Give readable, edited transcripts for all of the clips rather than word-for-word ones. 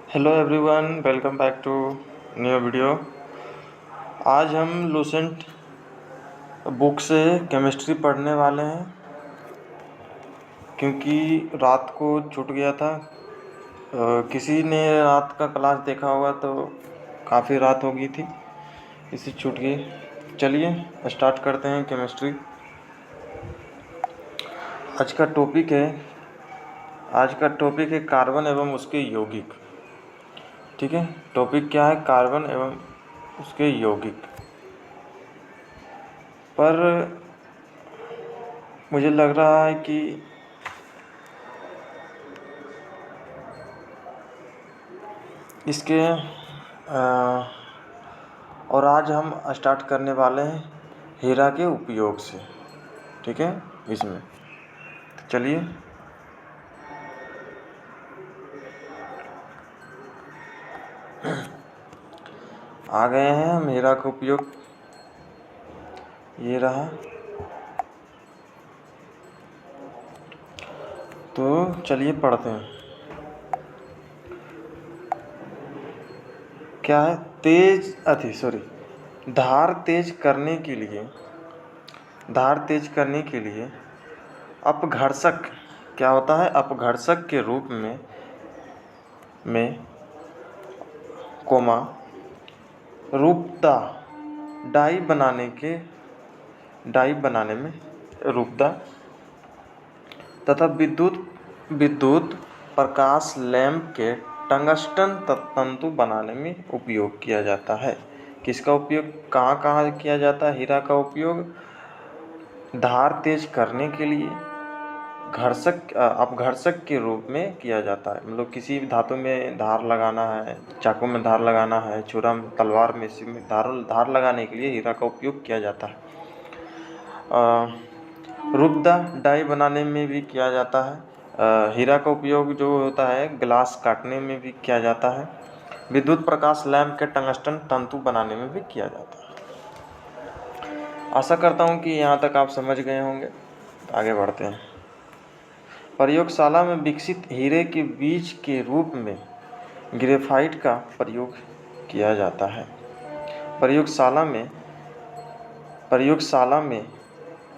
Hello everyone, welcome back to new video. आज हम Lucent book से केमिस्ट्री पढ़ने वाले हैं क्योंकि रात को छूट गया था। किसी ने रात का क्लास देखा होगा तो काफ़ी रात हो गई थी, इसी छूट गई। चलिए स्टार्ट करते हैं केमिस्ट्री। आज का टॉपिक है कार्बन एवं उसके यौगिक। ठीक है, टॉपिक क्या है? कार्बन एवं उसके यौगिक। पर मुझे लग रहा है कि इसके और आज हम स्टार्ट करने वाले हैं हीरा के उपयोग से। ठीक है, इसमें तो चलिए आ गए हैं हम हीरा का उपयोग। ये रहा, तो चलिए पढ़ते हैं। क्या है? धार तेज करने के लिए अपघर्षक क्या होता है? अपघर्षक के रूप में कोमा रूपता डाई बनाने में रूपता तथा विद्युत प्रकाश लैंप के टंगस्टन तंतु बनाने में उपयोग किया जाता है। किसका उपयोग कहाँ कहाँ किया जाता है? हीरा का उपयोग धार तेज करने के लिए अपघर्षक के रूप में किया जाता है। मतलब किसी भी धातु में धार लगाना है, चाकू में धार लगाना है, छुरा में, तलवार में, इसी में धार लगाने के लिए हीरा का उपयोग किया जाता है। रूपदा डाई बनाने में भी किया जाता है। हीरा का उपयोग जो होता है ग्लास काटने में भी किया जाता है। विद्युत प्रकाश लैंप के टंगस्टन तंतु बनाने में भी किया जाता है। आशा करता हूँ कि यहाँ तक आप समझ गए होंगे। आगे बढ़ते हैं। प्रयोगशाला में विकसित हीरे के बीज के रूप में ग्रेफाइट का प्रयोग किया जाता है। प्रयोगशाला में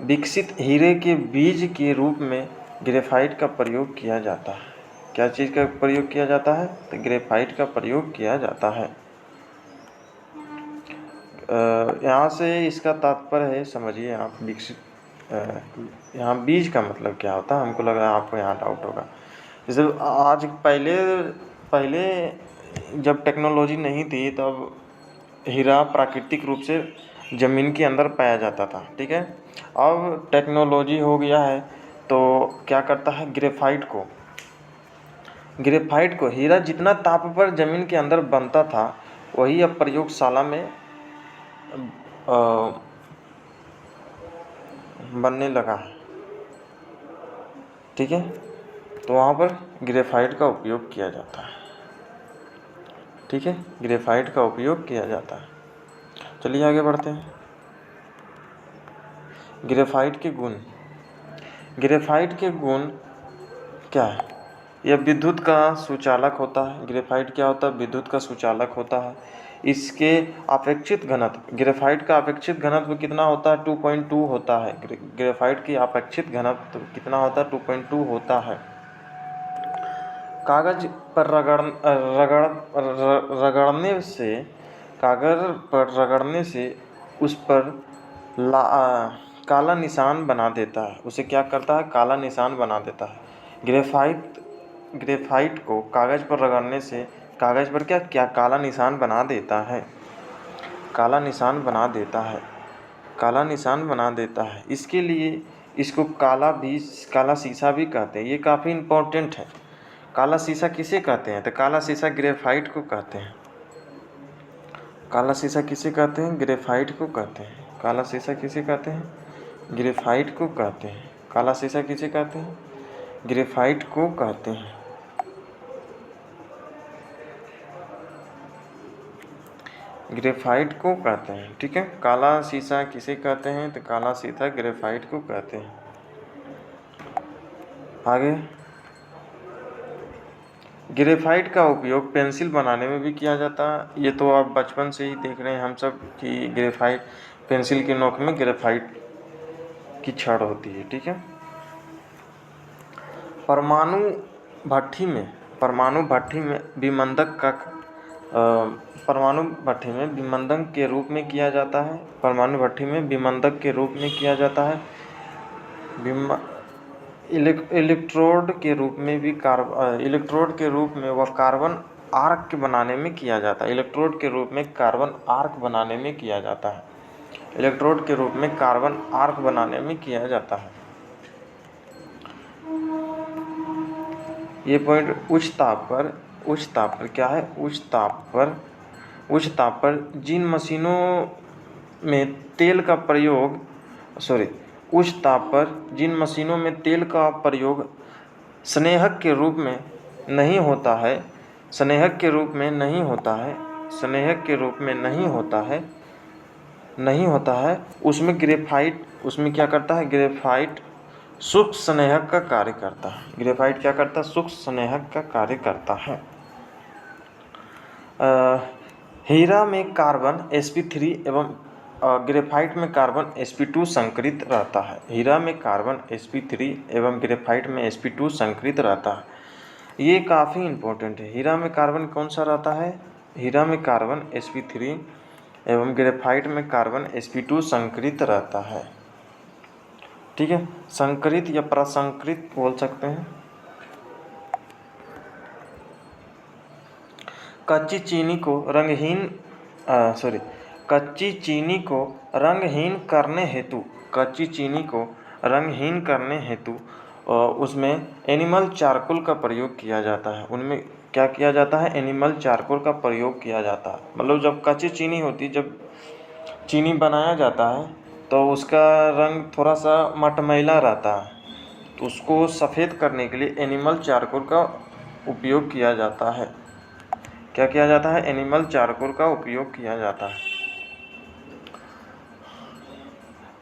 विकसित हीरे के बीज के रूप में ग्रेफाइट का प्रयोग किया जाता है। क्या चीज़ का प्रयोग किया जाता है? तो ग्रेफाइट का प्रयोग किया जाता है। यहाँ से इसका तात्पर्य है, समझिए आप। यहाँ बीज का मतलब क्या होता है? हमको लग रहा है आपको यहाँ डाउट होगा। जैसे आज पहले जब टेक्नोलॉजी नहीं थी तब हीरा प्राकृतिक रूप से ज़मीन के अंदर पाया जाता था। ठीक है, अब टेक्नोलॉजी हो गया है तो क्या करता है? ग्रेफाइट को हीरा जितना ताप पर ज़मीन के अंदर बनता था वही अब प्रयोगशाला में बनने लगा है। ठीक है, तो वहाँ पर ग्रेफाइट का उपयोग किया जाता है। ठीक है, ग्रेफाइट का उपयोग किया जाता है। चलिए आगे बढ़ते हैं। ग्रेफाइट के गुण क्या है? यह विद्युत का सुचालक होता है। ग्रेफाइट क्या होता है? विद्युत का सुचालक होता है। इसके अपेक्षित घनत्व, ग्रेफाइट का अपेक्षित घनत्व कितना होता है? 2.2 होता है। ग्रेफाइट की अपेक्षित घनत्व कितना होता है? 2.2 होता है। कागज पर रगड़ने से उस पर काला निशान बना देता है। उसे क्या करता है? काला निशान बना देता है। ग्रेफाइट को कागज पर रगड़ने से कागज पर क्या काला निशान बना देता है। काला निशान बना देता है। इसके लिए इसको काला शीशा भी कहते हैं। ये काफ़ी इम्पोर्टेंट है। काला शीशा किसे कहते हैं? तो काला शीशा ग्रेफाइट को कहते हैं। काला शीशा किसे कहते हैं? ग्रेफाइट को कहते हैं। काला शीशा किसे कहते हैं? ग्रेफाइट को कहते हैं। काला शीशा किसे कहते हैं? ग्रेफाइट को कहते हैं। ग्रेफाइट को कहते हैं। ठीक है, काला शीशा किसे कहते हैं? तो काला शीशा ग्रेफाइट को कहते हैं। आगे ग्रेफाइट का उपयोग पेंसिल बनाने में भी किया जाता है। ये तो आप बचपन से ही देख रहे हैं हम सब कि ग्रेफाइट, पेंसिल की नोक में ग्रेफाइट की छड़ होती है। ठीक है। परमाणु भट्ठी में विमंदक का परमाणु भट्ठी में विमंदक के रूप में किया जाता है। परमाणु भट्ठी में विमंदक के रूप में किया जाता है। इलेक्ट्रोड के रूप में भी इलेक्ट्रोड के रूप में वह कार्बन आर्क बनाने में किया जाता है। इलेक्ट्रोड के रूप में कार्बन आर्क बनाने में किया जाता है। इलेक्ट्रोड के रूप में कार्बन आर्क बनाने में किया जाता है। ये पॉइंट उच्च ताप पर क्या है? उच्च ताप पर जिन मशीनों में तेल का प्रयोग उच्च ताप पर जिन मशीनों में तेल का प्रयोग स्नेहक के रूप में नहीं होता है, उसमें क्या करता है? ग्रेफाइट सूक्ष्म स्नेहक का कार्य करता है। ग्रेफाइट क्या करता है? सूक्ष्म स्नेहक का कार्य करता है। हीरा में कार्बन sp3 एवं ग्रेफाइट में कार्बन sp2 संकरित रहता है। हीरा में कार्बन sp3 एवं ग्रेफाइट में sp2 संकरित रहता है। ये काफ़ी इम्पोर्टेंट है। हीरा में कार्बन कौन सा रहता है? हीरा में कार्बन sp3 एवं ग्रेफाइट में कार्बन sp2 संकरित रहता है। ठीक है। संकरित या प्रसंकरित बोल सकते हैं। कच्ची चीनी को रंगहीन करने हेतु उसमें एनिमल चारकोल का प्रयोग किया जाता है। उनमें क्या किया जाता है? एनिमल चारकोल का प्रयोग किया जाता है। मतलब जब कच्ची चीनी होती, जब चीनी बनाया जाता है तो उसका रंग थोड़ा सा मटमैला रहता है, तो उसको सफ़ेद करने के लिए एनिमल चारकोल का उपयोग किया जाता है। क्या किया जाता है? एनिमल चारकोल का उपयोग किया जाता है।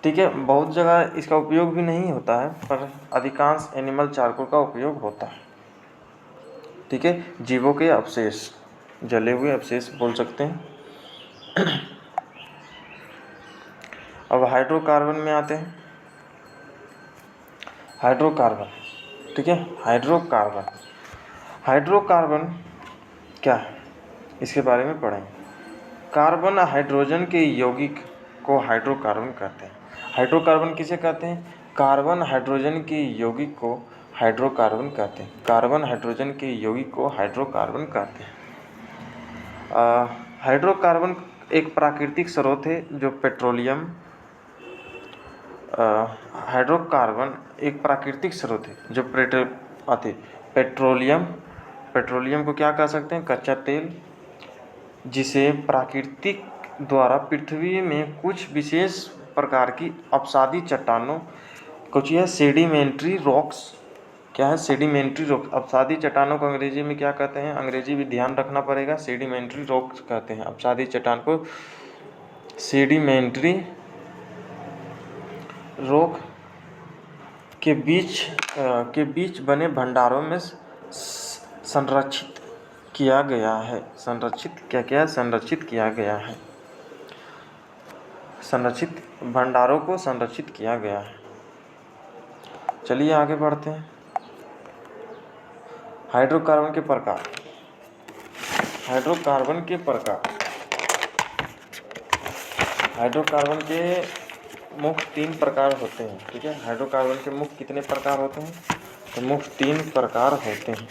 ठीक है। बहुत जगह इसका उपयोग भी नहीं होता है, पर अधिकांश एनिमल चारकोल का उपयोग होता है। ठीक है। जीवों के अवशेष, जले हुए अवशेष बोल सकते हैं। अब हाइड्रोकार्बन में आते हैं। हाइड्रोकार्बन, ठीक है। हाइड्रोकार्बन क्या है, इसके बारे में पढ़ेंगे। कार्बन हाइड्रोजन के यौगिक को हाइड्रोकार्बन कहते हैं। हाइड्रोकार्बन किसे कहते हैं? कार्बन हाइड्रोजन के यौगिक को हाइड्रोकार्बन कहते हैं। कार्बन हाइड्रोजन के यौगिक को हाइड्रोकार्बन कहते हैं। हाइड्रोकार्बन एक प्राकृतिक स्रोत है जो हाइड्रोकार्बन एक प्राकृतिक स्रोत है जो पेट्रोलियम को क्या कह सकते हैं? कच्चा तेल, जिसे प्राकृतिक द्वारा पृथ्वी में कुछ विशेष प्रकार की अपसादी चट्टानों, कुछ यह सेडिमेंट्री रॉक्स, क्या है? Sedimentary rocks. अपसादी चट्टानों को अंग्रेजी में क्या कहते हैं? अंग्रेजी भी ध्यान रखना पड़ेगा। सेडिमेंट्री रॉक्स कहते हैं अपसादी चट्टान को। सेडिमेंट्री रॉक के बीच बने भंडारों में संरक्षित किया गया है। संरक्षित भंडारों को संरक्षित किया गया है। चलिए आगे बढ़ते हैं। हाइड्रोकार्बन के प्रकार। हाइड्रोकार्बन के मुख्य 3 प्रकार होते हैं। ठीक है। हाइड्रोकार्बन के मुख्य कितने प्रकार होते हैं? तो मुख्य 3 प्रकार होते हैं।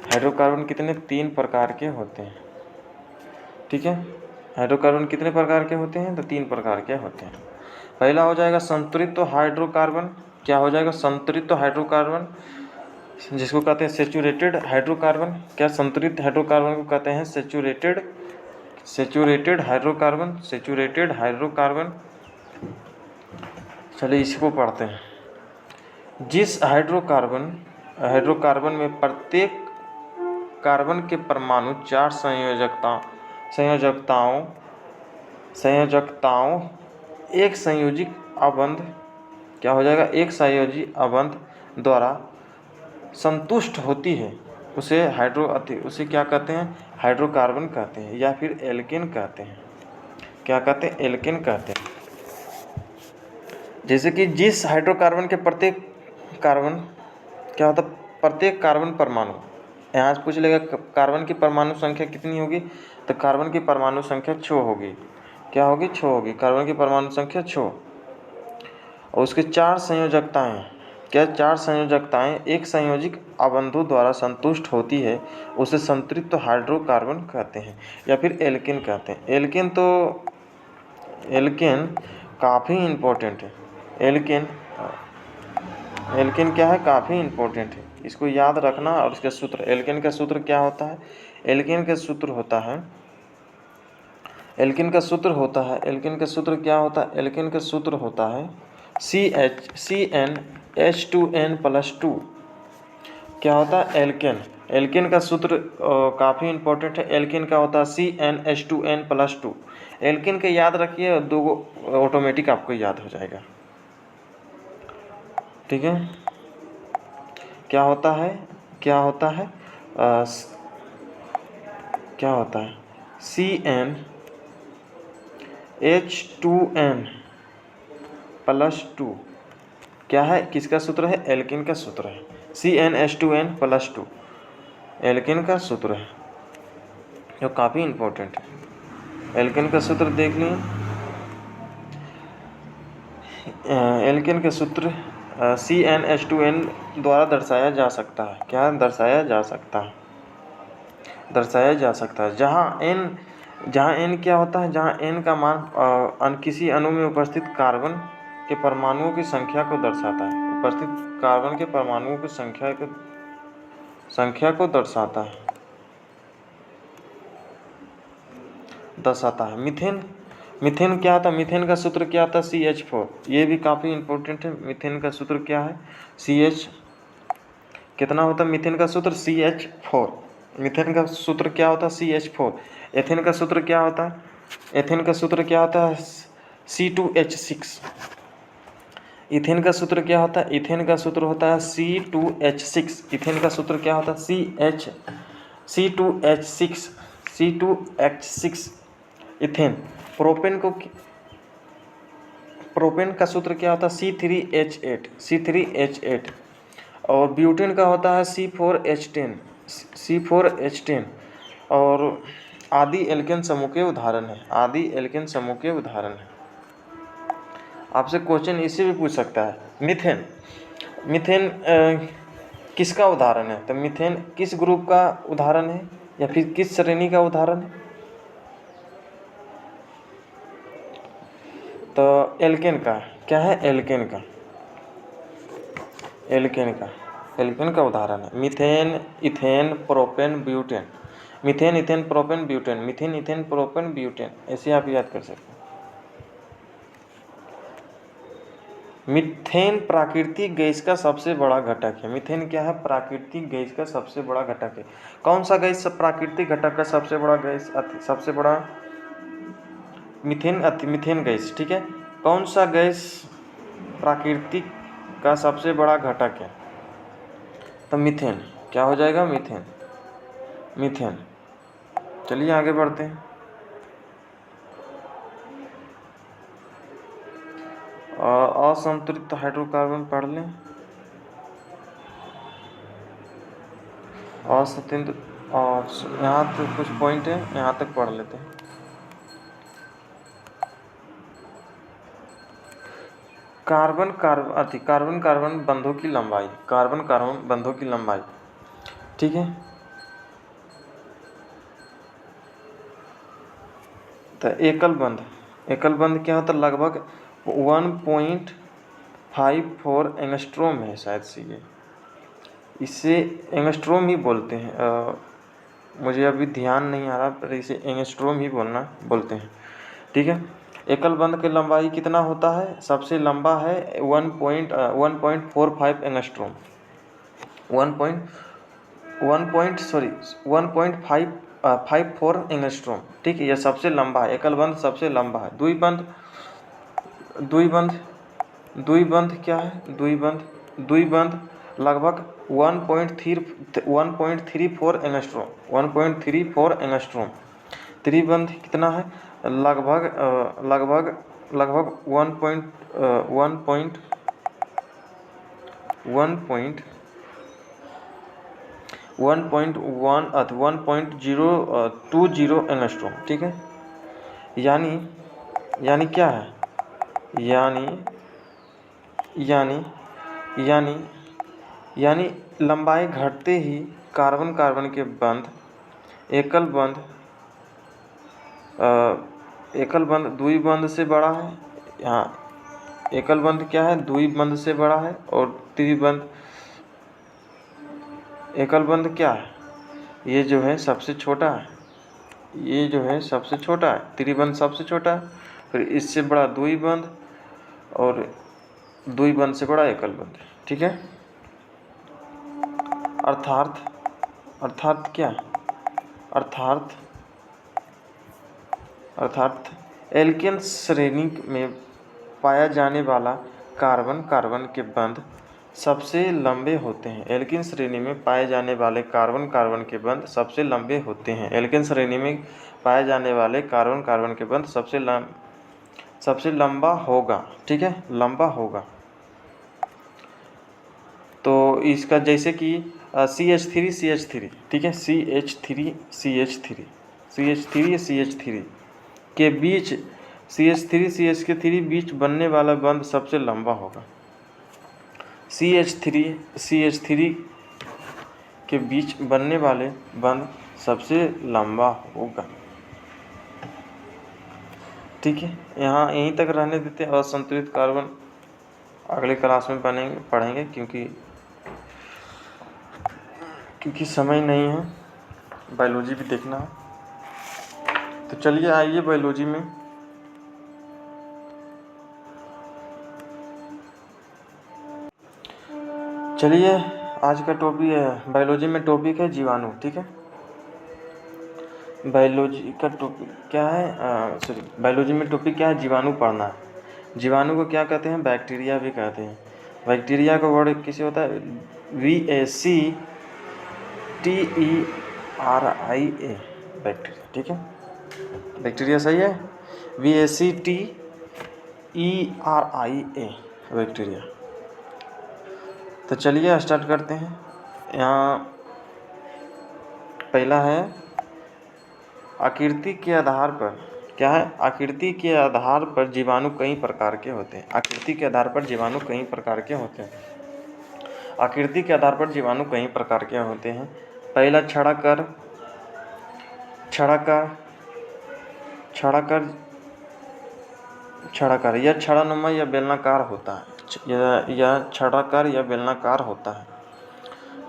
हाइड्रोकार्बन कितने? 3 प्रकार के होते हैं। ठीक है। हाइड्रोकार्बन कितने प्रकार के होते हैं? तो 3 प्रकार के होते हैं। पहला हो जाएगा संतृप्त हाइड्रोकार्बन। क्या हो जाएगा? संतृप्त हाइड्रोकार्बन, जिसको कहते हैं सेचुरेटेड हाइड्रोकार्बन। क्या? संतृप्त हाइड्रोकार्बन को कहते हैं सेचुरेटेड हाइड्रोकार्बन। चलिए इसको पढ़ते हैं। जिस हाइड्रोकार्बन में प्रत्येक कार्बन के परमाणु 4 संयोजकताओं एक संयोजी अबंध, क्या हो जाएगा? एक संयोजी अबंध द्वारा संतुष्ट होती है। उसे क्या कहते हैं, हाइड्रोकार्बन कहते हैं या फिर एल्केन कहते हैं। क्या कहते हैं, एल्केन कहते हैं। जैसे कि जिस हाइड्रोकार्बन के प्रत्येक कार्बन क्या होता है, प्रत्येक कार्बन परमाणु, यहाँ से पूछ लेगा कार्बन की परमाणु संख्या कितनी होगी, तो कार्बन की परमाणु संख्या 6 होगी। क्या होगी, 6 होगी। कार्बन की परमाणु संख्या 6 और उसके 4 संयोजकताएं, क्या 4 संयोजकताएं एक संयोजिक आबंधों द्वारा संतुष्ट होती है, उसे संतृप्त हाइड्रोकार्बन कहते हैं या फिर एल्केन कहते हैं। एल्केन काफ़ी इम्पोर्टेंट है। एल्केन क्या है, काफ़ी इम्पोर्टेंट है, इसको याद रखना। और इसका सूत्र, एल्केन का सूत्र क्या होता है, एल्केन का सूत्र होता है, एल्केन का सूत्र होता है CnH2n+2। क्या होता है, एल्केन। एल्केन का सूत्र काफ़ी इम्पोर्टेंट है। एल्केन का होता है CnH2n+2। एल्केन के याद रखिए, 2 ऑटोमेटिक आपको याद हो जाएगा। ठीक है, क्या होता है CnH2n+2। क्या है, किसका सूत्र है, एल्केन का सूत्र है। CnH2n+2 एल्केन का सूत्र है, जो काफ़ी इम्पोर्टेंट है। एल्केन का सूत्र देख लिए। एल्केन का सूत्र CnH2n द्वारा दर्शाया जा सकता है। क्या दर्शाया जा सकता है, जहाँ n क्या होता है, जहाँ n का मान किसी अणु में उपस्थित कार्बन के परमाणुओं की संख्या को दर्शाता है। उपस्थित कार्बन के परमाणुओं की संख्या को दर्शाता है। मीथेन क्या था, मीथेन का सूत्र क्या था, CH4। ये भी काफ़ी इम्पोर्टेंट है। मीथेन का सूत्र क्या है, कितना होता है मीथेन का सूत्र, CH4। मीथेन का सूत्र क्या होता है, CH4। एथेन का सूत्र क्या होता है, C2H6। इथेन का सूत्र क्या होता है, इथेन का सूत्र होता है C2H6। इथेन का सूत्र क्या होता है, C2H6। इथेन। प्रोपेन का सूत्र क्या होता है, C3H8। और ब्यूटेन का होता है C4H10। और आदि एल्केन समूह के उदाहरण है। आपसे क्वेश्चन इससे भी पूछ सकता है, मीथेन किसका उदाहरण है, तो मीथेन किस ग्रुप का उदाहरण है या फिर किस श्रेणी का उदाहरण है, तो एल्केन का। क्या है, एल्केन का उदाहरण है। Methane, ethane, propane, butane. Methane, ethane, propane, butane, ऐसे आप याद कर सकते हैं। मीथेन प्राकृतिक गैस का सबसे बड़ा घटक है। मीथेन क्या है, प्राकृतिक गैस का सबसे बड़ा घटक है। कौन सा गैस प्राकृतिक घटक का सबसे बड़ा मीथेन गैस। ठीक है, कौन सा गैस प्राकृतिक का सबसे बड़ा घटक है, तो मीथेन। क्या हो जाएगा, मीथेन। चलिए आगे बढ़ते हैं। असंतुलित हाइड्रोकार्बन पढ़ लें। असंतुलित, यहाँ तक कुछ पॉइंट है, यहाँ तक पढ़ लेते हैं। कार्बन कार्बन बंधों की लंबाई। ठीक है, तो एकल बंध क्या होता है, लगभग 1.54 एंगस्ट्रोम है शायद से। इसे एंगस्ट्रोम ही बोलते हैं। मुझे अभी ध्यान नहीं आ रहा, पर इसे एंगस्ट्रोम ही बोलते हैं। ठीक है, एकल बंध की लंबाई कितना होता है, सबसे लंबा है 1.45 एंगस्ट्रोम। 1.54 एंगस्ट्रोम। ठीक है, यह सबसे लंबा है, एकल बंध सबसे लंबा है। द्विबंध क्या है, द्विबंध लगभग 1.34 एंगस्ट्रॉम, 1.34 एंगस्ट्रॉम। त्रिबंध कितना है? लगभग लगभग लगभग 1.20 एंगस्ट्रॉम, ठीक है। यानी यानी क्या है? यानी यानी यानी यानी लंबाई घटते ही कार्बन कार्बन के बंध एकल बंध द्विबंध से बड़ा है। यहाँ एकल बंध क्या है? द्विबंध से बड़ा है। और त्रिबंध एकल बंध क्या है? ये जो है सबसे छोटा है, ये जो है सबसे छोटा है, त्रिबंध सबसे छोटा है, फिर इससे बड़ा द्विबंध, और द्विबंध से बड़ा एकल बंध, ठीक है। अर्थात क्या? अर्थात एल्केन श्रेणी में पाया जाने वाला कार्बन कार्बन के बंध सबसे लंबे होते हैं। एल्केन श्रेणी में पाए जाने वाले कार्बन कार्बन के बंध सबसे लंबे होते हैं। एल्केन श्रेणी में पाए जाने वाले कार्बन कार्बन के बंध सबसे लंबा होगा, ठीक है, लंबा होगा। तो इसका जैसे कि CH3 ठीक है, CH3 के बीच CH3 बीच बनने वाला बंध सबसे लंबा होगा। CH3 के बीच बनने वाले बंध सबसे लंबा होगा, ठीक है। यहाँ यहीं तक रहने देते हैं। असंतुलित कार्बन अगले क्लास में पढ़ेंगे क्योंकि समय नहीं है, बायोलॉजी भी देखना है। तो चलिए आइए बायोलॉजी में। चलिए आज का टॉपिक है बायोलॉजी में, टॉपिक है जीवाणु, ठीक है। बायोलॉजी का टॉपिक क्या है? बायोलॉजी में टॉपिक क्या है? जीवाणु पढ़ना है। जीवाणु को क्या कहते हैं? बैक्टीरिया भी कहते हैं। बैक्टीरिया का वर्ड किसे होता है? VACTERIA, बैक्टीरिया, ठीक है। बैक्टीरिया सही है, VACTERIA, बैक्टीरिया। तो चलिए स्टार्ट करते हैं। यहाँ पहला है आकृति के आधार पर। क्या है? आकृति के आधार पर जीवाणु कई प्रकार के होते हैं। आकृति के आधार पर जीवाणु कई प्रकार के होते हैं। आकृति के आधार पर जीवाणु कई प्रकार के होते हैं। पहला छड़ाकर यह छड़ानुमा या बेलनाकार होता है। यह छड़ाकार या बेलनाकार होता है,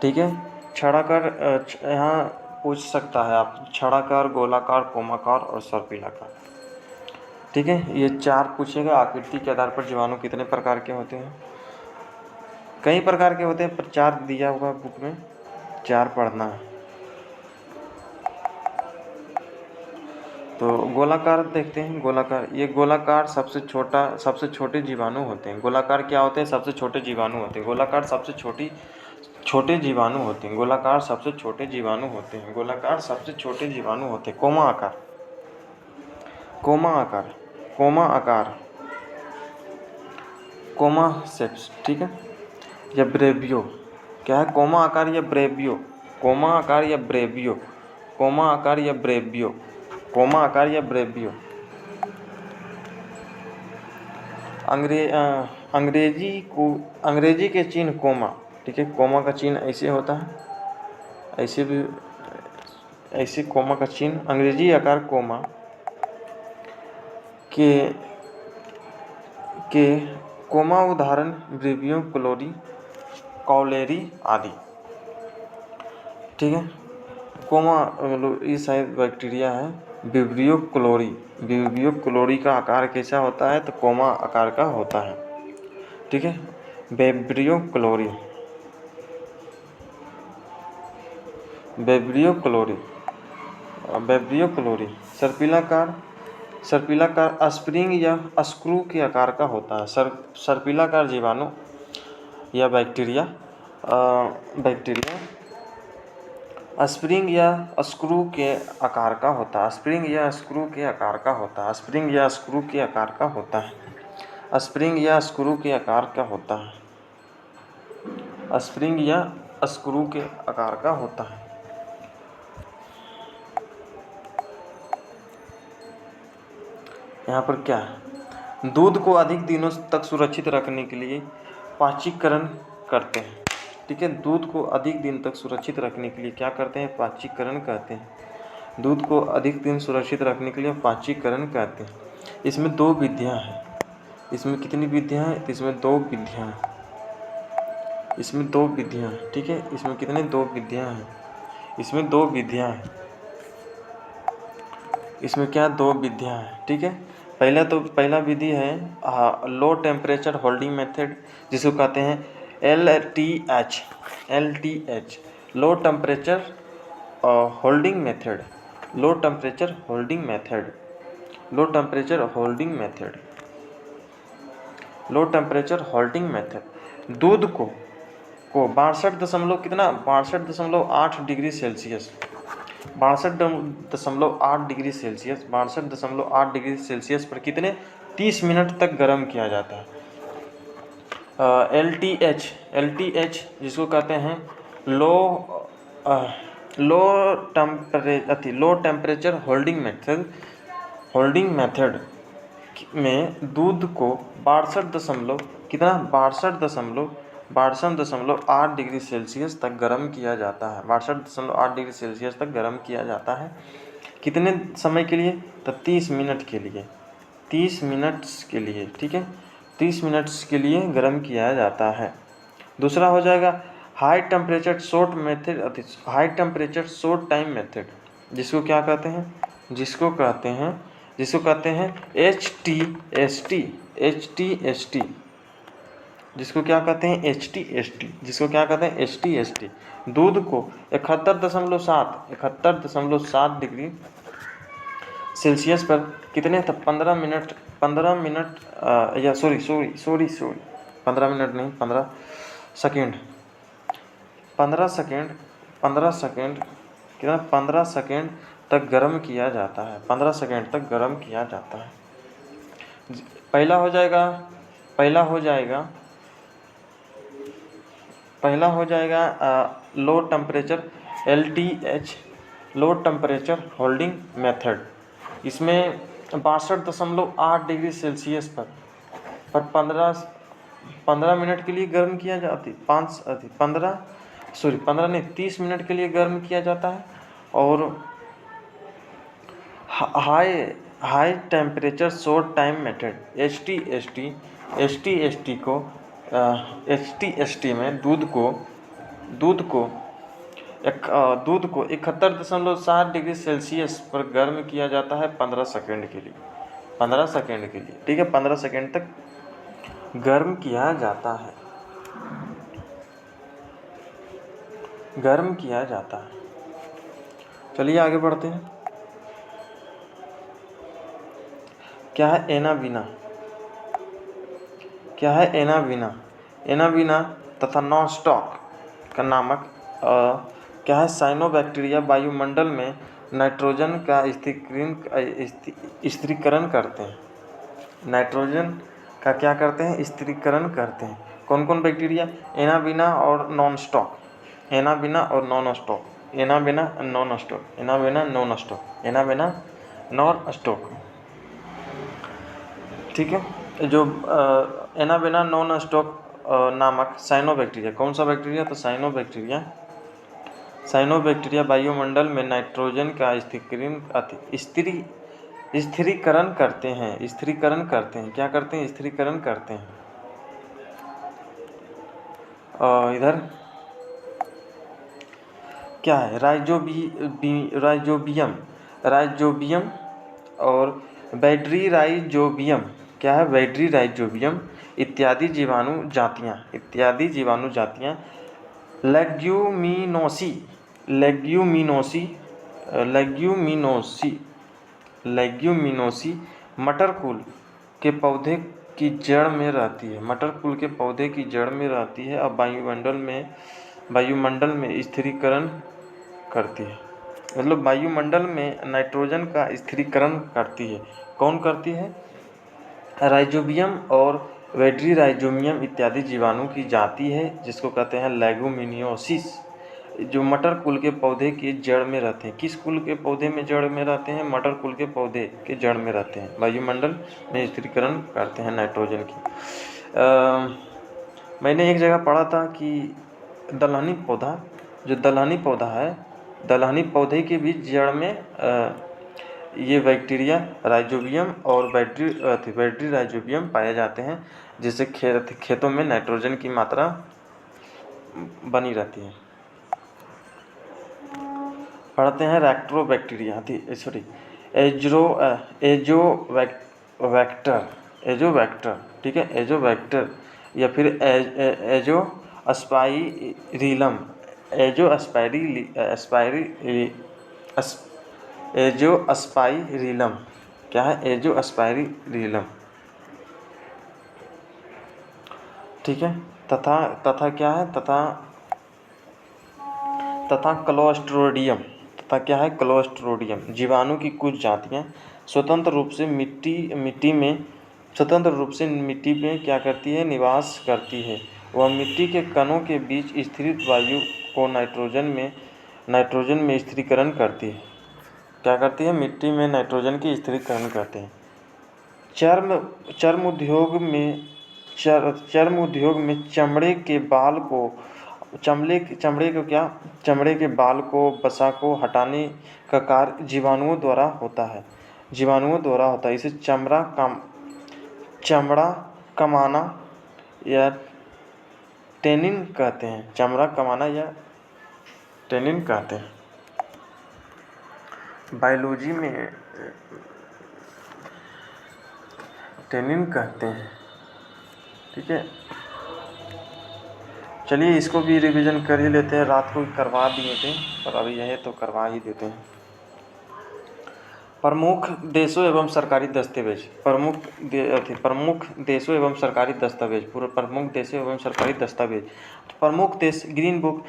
ठीक है। छड़ाकार यहाँ पूछ सकता है आप, छड़ाकार, गोलाकार, कोमाकार और सर्पिलाकार, ठीक है। ये 4 पूछेगा। आकृति के आधार पर जीवाणु कितने प्रकार के होते हैं? कई प्रकार के होते हैं, पर 4 दिया हुआ बुक में, 4 पढ़ना है। तो गोलाकार देखते हैं। गोलाकार सबसे छोटे जीवाणु होते हैं। गोलाकार क्या होते हैं? सबसे छोटे जीवाणु होते हैं। गोलाकार सबसे छोटे जीवाणु होते हैं। गोलाकार सबसे छोटे जीवाणु होते हैं। गोलाकार सबसे छोटे जीवाणु होते हैं। कोमा आकार, कोमा सेप्स, ठीक है। या ब्रेवियो, क्या है? कोमा आकार या ब्रेवियो, कोमा आकार या ब्रेवियो। अंग्रेजी के चिन्ह कोमा, ठीक है। कोमा का चिन्ह ऐसे होता है, ऐसे कोमा का चिन्ह। अंग्रेजी आकार कोमा के कोमा उदाहरण ब्रेवियो, कॉलेरी आदि, ठीक है। कोमा ये शायद बैक्टीरिया है। विब्रियो क्लोरी का आकार कैसा होता है? तो कोमा आकार का होता है, ठीक है। विब्रियो क्लोरी। सर्पिलाकार स्प्रिंग या स्क्रू के आकार का होता है। सर्पिलाकार जीवाणु या बैक्टीरिया बैक्टीरिया स्प्रिंग या स्क्रू के आकार का होता है। स्प्रिंग या स्क्रू के आकार का होता है। स्प्रिंग या स्क्रू के आकार का होता है। स्प्रिंग या स्क्रू के आकार का होता है। स्प्रिंग या स्क्रू के आकार का होता है। यहाँ पर क्या है, दूध को अधिक दिनों तक सुरक्षित रखने के लिए पाचीकरण करते हैं। ठीक है, दूध को अधिक दिन तक सुरक्षित रखने के लिए क्या करते हैं, पाचीकरण कहते हैं। दूध को अधिक दिन सुरक्षित रखने के लिए पाचीकरण कहते हैं। इसमें 2 विधियाँ हैं। इसमें कितनी विधियाँ हैं, इसमें 2 विधियाँ हैं। इसमें 2 विधियाँ हैं। ठीक है, इसमें कितने 2 विधियाँ हैं। इसमें 2 विधियाँ हैं। इसमें क्या 2 विधियाँ हैं। ठीक है, पहला विधि है लो टेम्परेचर होल्डिंग मेथड, जिसको कहते हैं LTH। Low temperature holding method. Low temperature holding method. Low temperature holding method. Low temperature holding method दूध को 62.8 degree Celsius 62.8 degree Celsius 62.8 degree Celsius पर कितने 30 मिनट तक गर्म किया जाता है। LTH जिसको कहते हैं लो टेम्परेचर होल्डिंग मेथड में दूध को 62.8 डिग्री सेल्सियस तक गर्म किया जाता है। 62.8 डिग्री सेल्सियस तक गर्म किया जाता है। कितने समय के लिए, तो 30 मिनट के लिए। 30 मिनट्स के लिए। ठीक है, 30 मिनट्स के लिए गर्म किया जाता है। दूसरा हो जाएगा high temperature short time method, जिसको क्या कहते हैं, जिसको कहते हैं HTST। जिसको क्या कहते हैं HTST। दूध को 71.7 डिग्री सेल्सियस पर कितने, तो 15 मिनट 15 सेकेंड तक गर्म किया जाता है। 15 सेकेंड तक गर्म किया जाता है। पहला हो जाएगा low temperature LTH, low temperature holding method. इसमें 62.8 डिग्री सेल्सियस पर 15 मिनट के लिए गर्म किया जाती 30 मिनट के लिए गर्म किया जाता है। और high temperature short time method HTST में दूध को 71.7 डिग्री सेल्सियस पर गर्म किया जाता है 15 सेकेंड के लिए। ठीक है, 15 सेकेंड तक गर्म किया जाता है। चलिए आगे बढ़ते हैं। क्या है एनावीना तथा नॉनस्टॉक का नामक क्या है, साइनोबैक्टीरिया वायुमंडल में नाइट्रोजन का स्थिरीकरण करते हैं। नाइट्रोजन का क्या करते हैं, स्थिरीकरण करते हैं। कौन कौन बैक्टीरिया, एनावीना और नॉनस्टॉक। ठीक है, जो एनावेना नॉन स्टॉक नामक साइनोबैक्टीरिया, कौन सा बैक्टीरिया, तो साइनोबैक्टीरिया वायुमंडल में नाइट्रोजन का स्थिरीकरण करते हैं। क्या करते हैं, स्थिरीकरण करते हैं। इधर क्या है, राइजोबियम और बैटरीराइजोबियम। क्या है, बैटरीराइजोबियम इत्यादि जीवाणु जातियाँ लेग्यूमिनोसी मटर कुल के पौधे की जड़ में रहती है। और वायुमंडल में वायुमंडल में स्थिरीकरण करती है। मतलब वायुमंडल में नाइट्रोजन का स्थिरीकरण करती है। कौन करती है? राइजोबियम और वेट्रीराइजोबियम इत्यादि जीवाणु की जाति है, जिसको कहते हैं लेगुमिनियोसिस, जो मटर कुल के पौधे के जड़ में रहते हैं। किस कुल के पौधे में जड़ में रहते हैं? मटर कुल के पौधे के जड़ में रहते हैं। वायुमंडल में स्थिरीकरण करते हैं नाइट्रोजन की। मैंने एक जगह पढ़ा था कि दलहनी पौधा, जो दलहनी पौधा है, दलहनी पौधे के भी जड़ में ये बैक्टीरिया राइजोबियम और वेट्रीराइजोबियम पाए जाते हैं, जिससे खेतों में नाइट्रोजन की मात्रा बनी रहती है। पढ़ते हैं रैक्टोबैक्टीरिया, सॉरी एजोवैक्टर, ठीक है, एजोवैक्टर या फिर एजोस्पाइरिलम, क्या है? एजोस्पाइरिलम, ठीक है। तथा क्या है? तथा क्लोस्ट्रोडियम, तथा क्या है? क्लोस्ट्रोडियम। जीवाणु की कुछ जातियां स्वतंत्र रूप से मिट्टी में क्या करती है? निवास करती है। वह मिट्टी के कणों के बीच स्थिर वायु को नाइट्रोजन में स्थिरीकरण करती है। क्या करती है? मिट्टी में नाइट्रोजन की स्थिरीकरण करते हैं। चर्म उद्योग में चमड़े के बाल को, वसा को हटाने का कार्य जीवाणुओं द्वारा होता है। इसे चमड़ा कमाना या टेनिन कहते हैं। चमड़ा कमाना या टेनिन कहते हैं। बायोलॉजी में टेनिन कहते हैं, ठीक है। चलिए इसको भी रिवीजन कर ही लेते हैं। रात को करवा दिए थे, पर अभी यह तो करवा ही देते हैं। प्रमुख देशों एवं सरकारी दस्तावेज, प्रमुख देशों एवं सरकारी दस्तावेज, प्रमुख देशों एवं सरकारी दस्तावेज। प्रमुख देश, ग्रीन बुक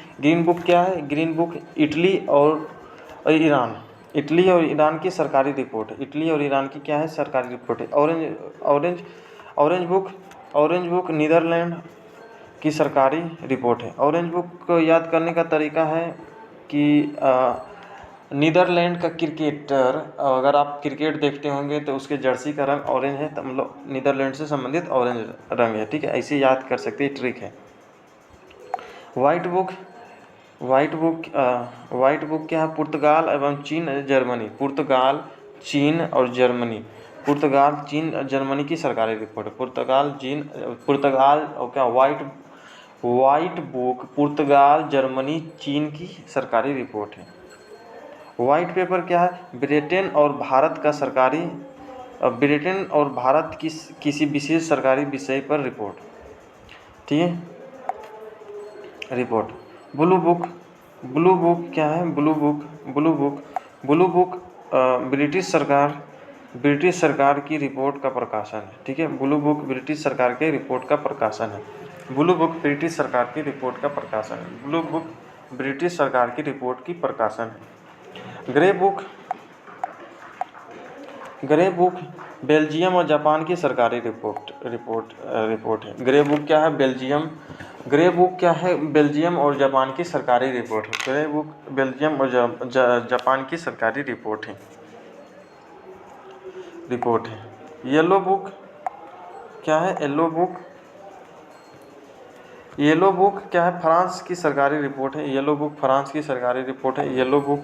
क्या है? ग्रीन बुक इटली और ईरान की सरकारी रिपोर्ट है। इटली और ईरान की क्या है? सरकारी रिपोर्ट है। ऑरेंज बुक नीदरलैंड की सरकारी रिपोर्ट है। ऑरेंज बुक को याद करने का तरीका है कि नीदरलैंड का क्रिकेटर, अगर आप क्रिकेट देखते होंगे तो उसके जर्सी का रंग ऑरेंज है, तो मतलब नीदरलैंड से संबंधित ऑरेंज रंग है, ठीक है। ऐसे याद कर सकते हैं, ट्रिक है। वाइट बुक क्या है? पुर्तगाल एवं चीन जर्मनी, पुर्तगाल चीन और जर्मनी की सरकारी रिपोर्ट है। पुर्तगाल और क्या? वाइट बुक पुर्तगाल, जर्मनी, चीन की सरकारी रिपोर्ट है। वाइट पेपर क्या है? ब्रिटेन और भारत की किसी विशेष सरकारी विषय पर रिपोर्ट, ठीक है, रिपोर्ट। ब्लू बुक क्या है? ब्लू बुक ब्रिटिश सरकार की रिपोर्ट का प्रकाशन है, ठीक है। ब्लू बुक ब्रिटिश सरकार के रिपोर्ट का प्रकाशन है। ब्लू बुक ब्रिटिश सरकार की रिपोर्ट का प्रकाशन है। ब्लू बुक ब्रिटिश सरकार की रिपोर्ट की प्रकाशन है। ग्रे बुक बेल्जियम और जापान की सरकारी रिपोर्ट है। ग्रे बुक क्या है? बेल्जियम और जापान की सरकारी रिपोर्ट है। ग्रे बुक बेल्जियम और जापान की सरकारी रिपोर्ट है। येलो बुक क्या है? येलो बुक क्या है? फ्रांस की सरकारी रिपोर्ट है। येलो बुक फ्रांस की सरकारी रिपोर्ट है। येलो बुक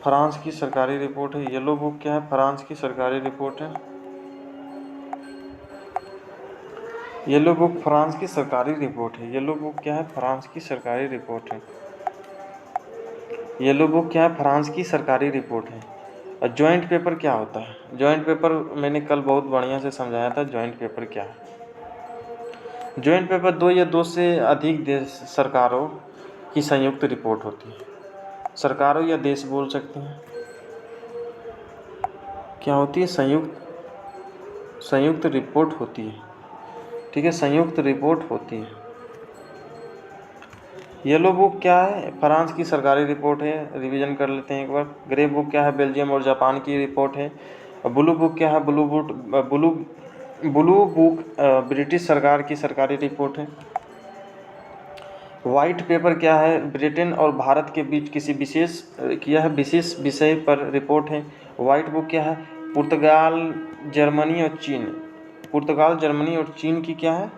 फ्रांस की सरकारी रिपोर्ट है। येलो बुक क्या है? फ्रांस की सरकारी रिपोर्ट है। येलो बुक फ्रांस की सरकारी रिपोर्ट है। येलो बुक क्या है? फ्रांस की सरकारी रिपोर्ट है। येलो बुक क्या है? फ्रांस की सरकारी रिपोर्ट है। और जॉइंट पेपर क्या होता है? जॉइंट पेपर मैंने कल बहुत बढ़िया से समझाया था। जॉइंट पेपर क्या है? जॉइंट पेपर दो या दो से अधिक देश सरकारों की संयुक्त रिपोर्ट होती है। सरकारों या देश बोल सकते हैं। क्या होती है? संयुक्त रिपोर्ट होती है, ठीक है, संयुक्त रिपोर्ट होती है। येलो बुक क्या है? फ्रांस की सरकारी रिपोर्ट है, रिवीजन कर लेते हैं एक बार। ग्रे बुक क्या है? बेल्जियम और जापान की रिपोर्ट है। और ब्लू बुक क्या है? ब्लू बुक ब्रिटिश सरकार की सरकारी रिपोर्ट है। वाइट पेपर क्या है? ब्रिटेन और भारत के बीच किसी विशेष विषय पर रिपोर्ट है। वाइट बुक क्या है? पुर्तगाल, जर्मनी और चीन। पुर्तगाल, जर्मनी और चीन की क्या है?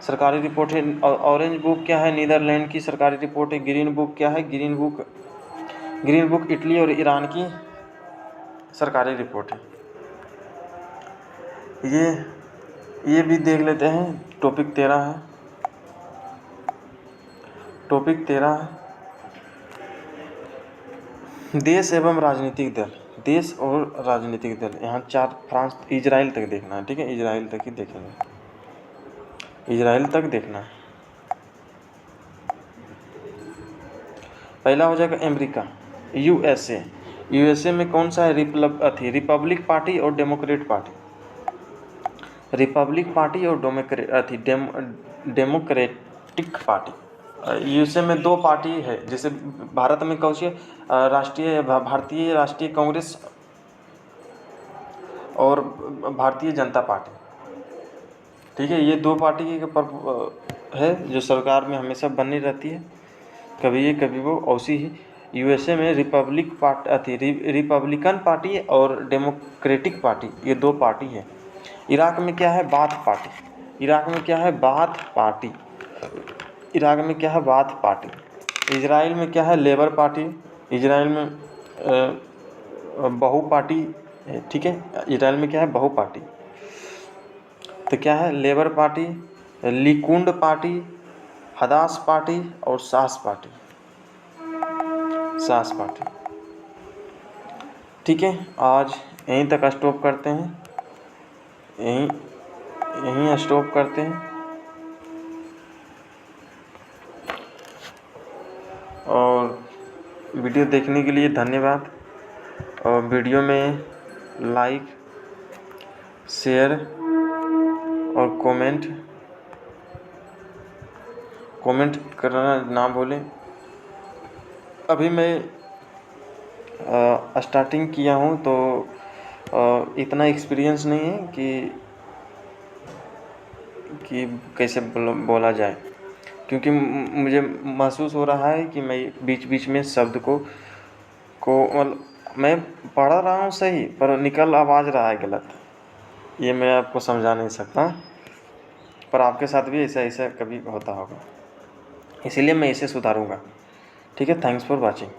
सरकारी रिपोर्ट है। और ऑरेंज बुक क्या है? नीदरलैंड की सरकारी रिपोर्ट है। ग्रीन बुक क्या है? ग्रीन बुक इटली और ईरान की सरकारी रिपोर्ट है। ये भी देख लेते हैं। टॉपिक 13 है। टॉपिक 13 है देश एवं राजनीतिक दल। देश और राजनीतिक दल, यहाँ 4 फ्रांस, इजराइल तक देखना है। ठीक है, इजराइल तक ही देखेंगे, इजराइल तक देखना है। पहला हो जाएगा अमेरिका, यूएसए। यूएसए में कौन सा है? रिपब्लिक पार्टी और डेमोक्रेट पार्टी। रिपब्लिक पार्टी और डेमोक्रेटिक पार्टी। यूएसए में 2 पार्टी है। जैसे भारत में कौन सी है? भारतीय राष्ट्रीय कांग्रेस और भारतीय जनता पार्टी। ठीक है, ये 2 पार्टी है जो सरकार में हमेशा बनी रहती है, कभी ये कभी वो। औसी ही यूएसए में रिपब्लिकन पार्टी और डेमोक्रेटिक पार्टी, ये 2 पार्टी है। इराक में क्या है? Bath party. इराक में क्या है? Bath party. इराक में क्या है? Bath party. इजराइल में क्या है? Labour party. इजराइल में बहु पार्टी है। ठीक है, इजराइल में क्या है? बहु पार्टी। तो क्या है? Labour party, Likud party, Hadash party और सास पार्टी। सास पार्टी। ठीक है, आज यहीं तक स्टॉप करते हैं। यहीं स्टॉप करते हैं। और वीडियो देखने के लिए धन्यवाद। और वीडियो में लाइक, शेयर और कमेंट करना ना भूलें। अभी मैं स्टार्टिंग किया हूँ तो इतना एक्सपीरियंस नहीं है कि कैसे बोला जाए, क्योंकि मुझे महसूस हो रहा है कि मैं बीच बीच में शब्द को मतलब मैं पढ़ रहा हूँ सही, पर निकल आवाज़ रहा है गलत। ये मैं आपको समझा नहीं सकता, पर आपके साथ भी ऐसा कभी होता होगा, इसीलिए मैं इसे सुधारूँगा। ठीक है, थैंक्स फॉर वॉचिंग।